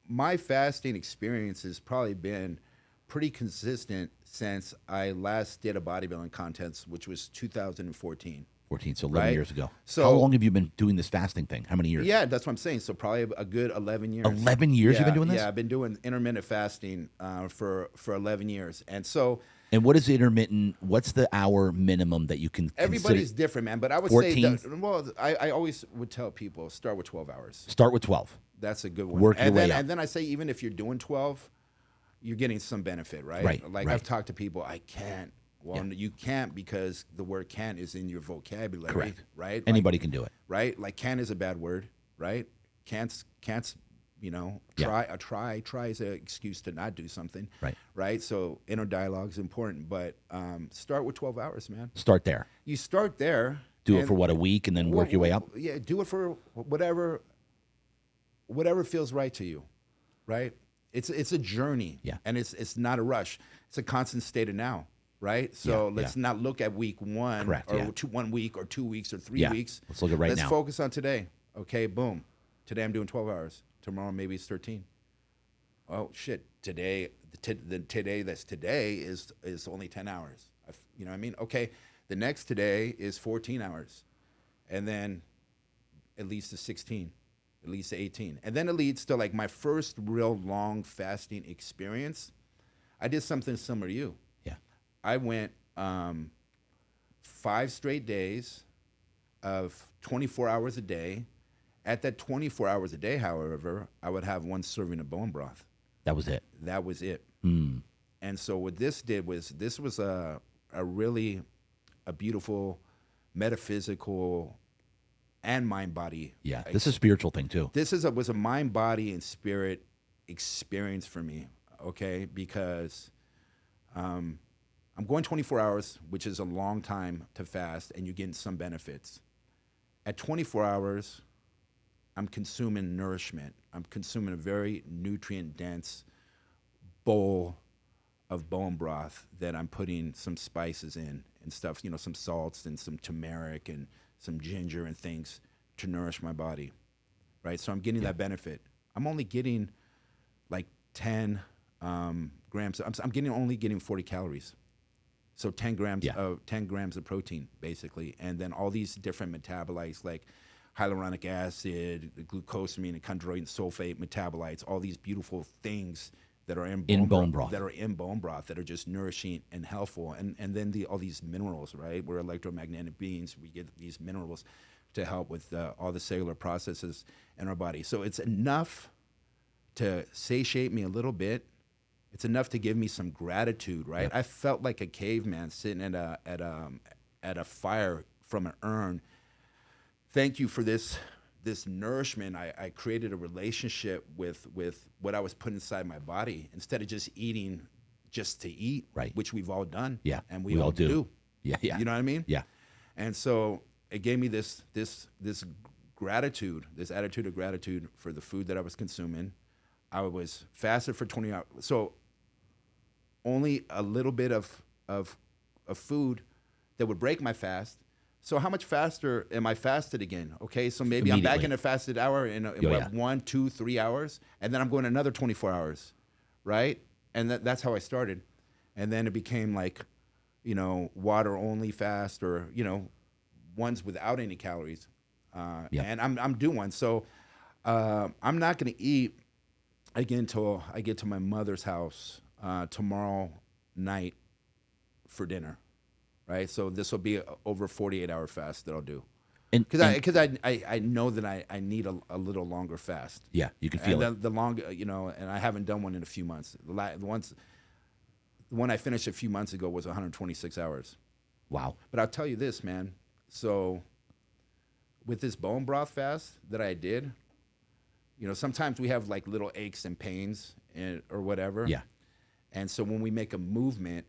my fasting experience has probably been pretty consistent since I last did a bodybuilding contest, which was 2014. 14, so 11 Right? years ago. So- how long have you been doing this fasting thing? How many years? Yeah, that's what I'm saying. So probably a good 11 years. 11 years yeah, you've been doing this? Yeah, I've been doing intermittent fasting for 11 years. And so And what is intermittent? What's the hour minimum that you can everybody's consider? different, man. But I would 14? say, I always would tell people start with 12 hours. Start with 12. That's a good one. Work your and way then, up. And then I say, even if you're doing 12, you're getting some benefit, right? Right, Like right. I've talked to people, I can't. Well, you can't because the word can't is in your vocabulary, Correct. right? Anybody can do it. Right? Like can is a bad word, right? Can't's, try is an excuse to not do something. Right. Right? So inner dialogue is important, but start with 12 hours, man. Start there. You start there. Do it and- for what, a week, and then work your way up? Yeah, do it for whatever feels right to you, right? It's a journey, Yeah. and it's not a rush. It's a constant state of now, right? So let's not look at week one Correct, or yeah. 1 week or 2 weeks or 3 Yeah. weeks. Let's look at right Let's now. focus on today. Okay, boom. Today I'm doing 12 hours. Tomorrow maybe it's 13. Oh shit! Today is only 10 hours. You know what I mean? Okay, the next today is 14 hours, and then it leads to 16, it leads to 18, and then it leads to like my first real long fasting experience. I did something similar to you. Yeah. I went 5 straight days of 24 hours a day. At that 24 hours a day, however, I would have 1 serving of bone broth. That was it. That was it. Mm. And so what this did was a really beautiful metaphysical and mind body. Yeah. This is a spiritual thing, too. This was a mind, body, and spirit experience for me. Okay, because I'm going 24 hours, which is a long time to fast, and you're getting some benefits. At 24 hours, I'm consuming nourishment. I'm consuming a very nutrient-dense bowl of bone broth that I'm putting some spices in and stuff, some salts and some turmeric and some ginger and things to nourish my body, right? So I'm getting that benefit. I'm only getting like 10 grams. I'm only getting 40 calories. So 10 grams of protein, basically. And then all these different metabolites like hyaluronic acid, glucosamine, and chondroitin sulfate metabolites, all these beautiful things that are in bone broth that are just nourishing and helpful. And then all these minerals, right? We're electromagnetic beings. We get these minerals to help with all the cellular processes in our body. So it's enough to satiate me a little bit. It's enough to give me some gratitude, right? Yep. I felt like a caveman sitting at a fire from an urn. Thank you for this nourishment. I created a relationship with what I was putting inside my body instead of just eating just to eat, right? Which we've all done, yeah, and we all do. Yeah. You know what I mean? Yeah. And so it gave me this gratitude, this attitude of gratitude for the food that I was consuming. I was fasted for 20 hours, so only a little bit of food that would break my fast. So how much faster am I fasted again? Okay, so maybe I'm back in a fasted hour in 1, 2, 3 hours, and then I'm going another 24 hours, right? And that's how I started. And then it became like, water only fast, or ones without any calories. And I'm doing one. So I'm not going to eat again until I get to my mother's house tomorrow night for dinner. Right, so this will be over a 48-hour fast that I'll do, because I know that I need a little longer fast. Yeah, you can feel it. The longer, and I haven't done one in a few months. The one I finished a few months ago was 126 hours. Wow! But I'll tell you this, man. So with this bone broth fast that I did, sometimes we have like little aches and pains or whatever. Yeah. And so when we make a movement,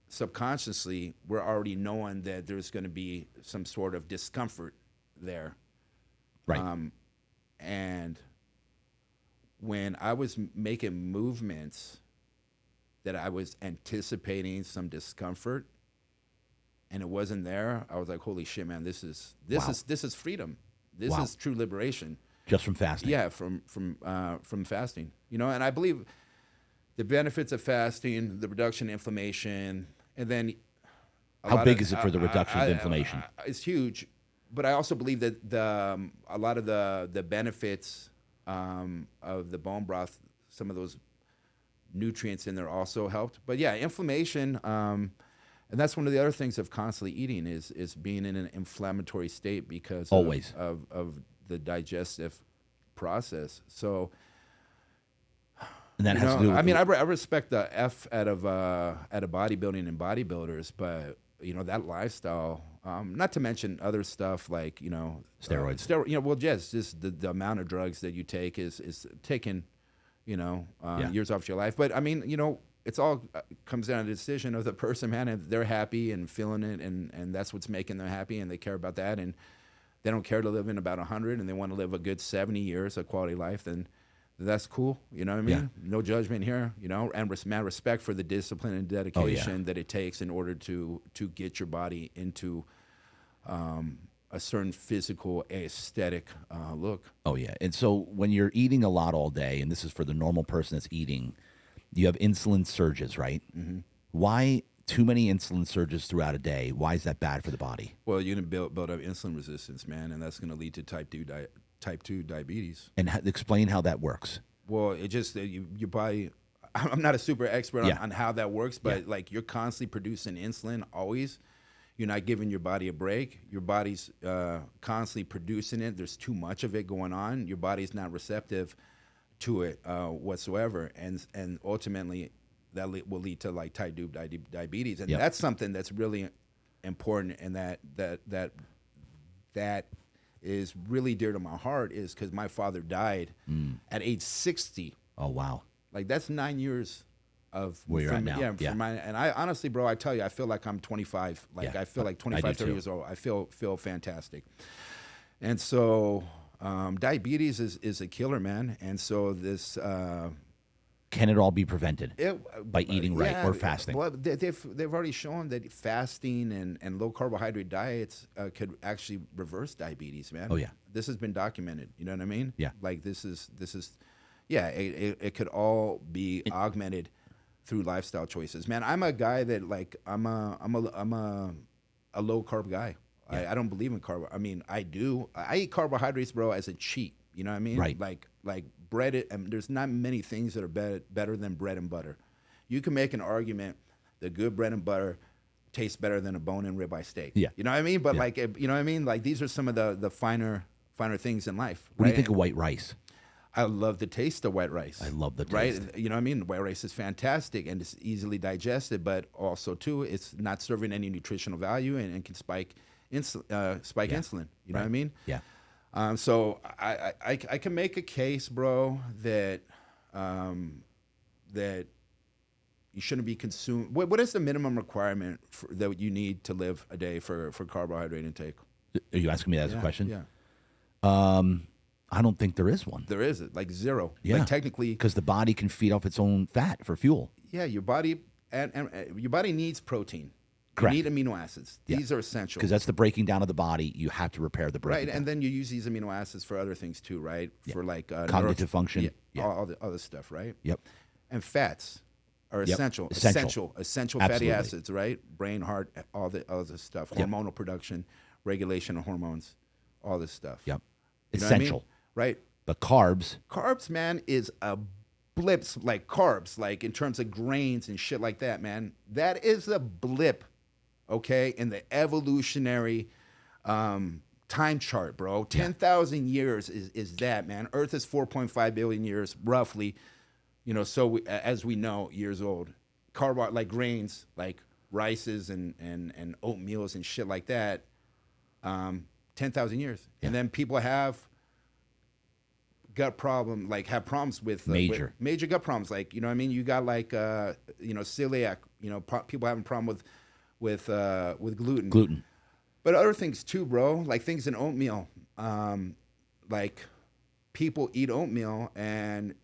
subconsciously, we're already knowing that there's going to be some sort of discomfort there. Right. And when I was making movements that I was anticipating some discomfort and it wasn't there, I was like, holy shit, man, this is freedom. This is true liberation. Just from fasting. Yeah, from fasting. You know, and I believe the benefits of fasting, the reduction in inflammation, and then How big is it for the reduction of inflammation? It's huge, but I also believe that a lot of the benefits of the bone broth, some of those nutrients in there also helped. But yeah, inflammation, and that's one of the other things of constantly eating is being in an inflammatory state because Always. of the digestive process. So. And that has to do with I mean, I respect the F out of bodybuilding and bodybuilders, but you know that lifestyle. Not to mention other stuff like steroids. Well, just the amount of drugs that you take is taking, years off your life. But I mean, it's all comes down to the decision of the person, man. If they're happy and feeling it, and that's what's making them happy, and they care about that, and they don't care to live in about 100, and they want to live a good 70 years of quality life, then that's cool. You know what I mean? Yeah. No judgment here, and respect for the discipline and dedication that it takes in order to get your body into a certain physical aesthetic look. Oh, yeah. And so when you're eating a lot all day, and this is for the normal person that's eating, you have insulin surges, right? Mm-hmm. Why too many insulin surges throughout a day? Why is that bad for the body? Well, you're going to build up insulin resistance, man, and that's going to lead to type 2 diabetes. And explain how that works. Well, it just your body. I'm not a super expert on how that works, but like you're constantly producing insulin always. You're not giving your body a break. Your body's constantly producing it. There's too much of it going on. Your body's not receptive to it whatsoever, and ultimately that will lead to like type 2 diabetes, and that's something that's really important, and that is really dear to my heart is because my father died at age 60. Oh, wow. Like that's 9 years of where you're at now. And I honestly, bro, I tell you, I feel like I'm 25. Like I feel like 25, 30 years old. I feel fantastic. And so diabetes is a killer, man. And so this can it all be prevented by eating right or fasting? Well, they've already shown that fasting and low carbohydrate diets could actually reverse diabetes, man. Oh yeah, this has been documented. You know what I mean? Yeah. Like this is it could all be augmented through lifestyle choices, man. I'm a guy that like I'm a low carb guy. Yeah. I don't believe in carb. I mean, I do. I eat carbohydrates, bro, as a cheat. You know what I mean? Right. Like bread. There's not many things that are better than bread and butter. You can make an argument that good bread and butter tastes better than a bone-in ribeye steak. Yeah. You know what I mean? But like, you know what I mean? Like these are some of the finer things in life. What do you think of white rice? I love the taste of white rice. I love the taste. Right? You know what I mean? White rice is fantastic and it's easily digested, but also too, it's not serving any nutritional value and can spike insulin. You know what I mean? Yeah. So I can make a case, bro, that that you shouldn't be consumed. What is the minimum requirement that you need to live a day for carbohydrate intake? Are you asking me that as a question? Yeah. I don't think there is one. There is like zero. Yeah. Like technically, because the body can feed off its own fat for fuel. Yeah, your body and your body needs protein. Correct. You need amino acids. These are essential. Because that's the breaking down of the body. You have to repair the breaking down. And then you use these amino acids for other things too, right? Yeah. For like cognitive function. All the other stuff, right? Yep. And fats are essential. Essential Fatty acids, right? Brain, heart, all the other stuff. Hormonal production, regulation of hormones, all this stuff. Yep. You know Essential. what I mean? Right. But carbs, man, is a blips, like carbs, like in terms of grains and shit like that, man. That is a blip, okay, in the evolutionary time chart, bro. 10,000 years is that, man. Earth is 4.5 billion years, roughly, so as we know, years old. Like grains, like rices and oatmeals and shit like that, 10,000 years. Yeah. And then people have gut problem, like have problems with major gut problems, like you know what I mean. You got like celiac, people having problem with gluten, but other things too, bro. Like things in oatmeal, like people eat oatmeal, and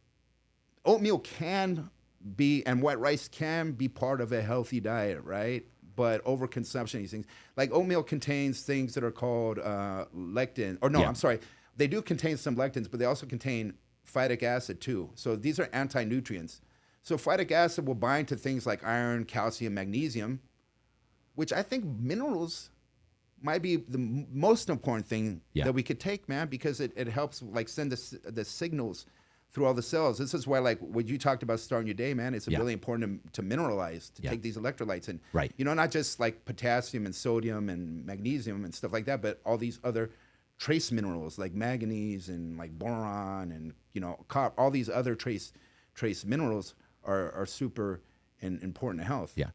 oatmeal can be, and white rice can be part of a healthy diet, right? But overconsumption of these things, like oatmeal contains things that are called lectin, or no, I'm sorry. They do contain some lectins, but they also contain phytic acid too. So these are anti-nutrients. So phytic acid will bind to things like iron, calcium, magnesium, which I think minerals might be the most important thing that we could take, man, because it helps like send the signals through all the cells. This is why, like what you talked about starting your day, man, it's really important to mineralize, to take these electrolytes in. Right. You know, not just like potassium and sodium and magnesium and stuff like that, but all these other trace minerals like manganese and like boron and, you know, all these other trace minerals are super important to health. Yeah.